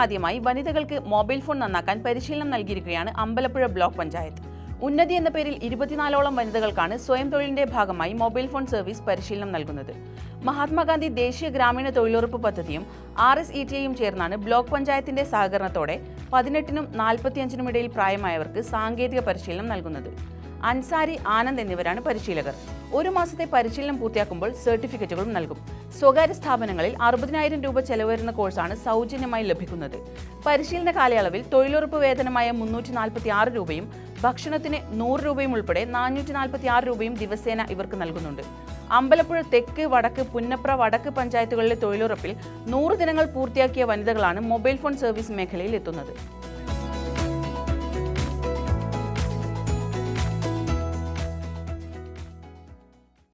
ചരിത്രത്തിലാദ്യമായി വനിതകൾക്ക് mobile phone നന്നാക്കാൻ പരിശീലനം നൽകിയിരിക്കുകയാണ് അമ്പലപ്പുഴ ബ്ലോക്ക് പഞ്ചായത്ത്. ഉന്നതി എന്ന പേരിൽ 24ഓളം വനിതകൾക്കാണ് സ്വയം തൊഴിലിന്റെ ഭാഗമായി മൊബൈൽ ഫോൺ സർവീസ് പരിശീലനം നൽകുന്നത്. മഹാത്മാഗാന്ധി ദേശീയ ഗ്രാമീണ തൊഴിലുറപ്പ് പദ്ധതിയും RSETയും ചേർന്നാണ് ബ്ലോക്ക് പഞ്ചായത്തിന്റെ സഹകരണത്തോടെ 18നും 45നും ഇടയിൽ പ്രായമായവർക്ക് സാങ്കേതിക പരിശീലനം നൽകുന്നത്. അൻസാരി, ആനന്ദ് എന്നിവരാണ് പരിശീലകർ. ഒരു മാസത്തെ പരിശീലനം പൂർത്തിയാക്കുമ്പോൾ സർട്ടിഫിക്കറ്റുകളും നൽകും. സ്വകാര്യ സ്ഥാപനങ്ങളിൽ 60,000 രൂപ ചെലവ് വരുന്ന കോഴ്സാണ് സൗജന്യമായി ലഭിക്കുന്നത്. പരിശീലന കാലയളവിൽ തൊഴിലുറപ്പ് വേതനമായ 346 രൂപയും ഭക്ഷണത്തിന് 100 രൂപയും ഉൾപ്പെടെ 446 രൂപയും ദിവസേന ഇവർക്ക് നൽകുന്നുണ്ട്. അമ്പലപ്പുഴ തെക്ക്, വടക്ക്, പുന്നപ്ര, വടക്ക് പഞ്ചായത്തുകളിലെ തൊഴിലുറപ്പിൽ 100 ദിനങ്ങൾ പൂർത്തിയാക്കിയ വനിതകളാണ് മൊബൈൽ ഫോൺ സർവീസ് മേഖലയിൽ എത്തുന്നത്.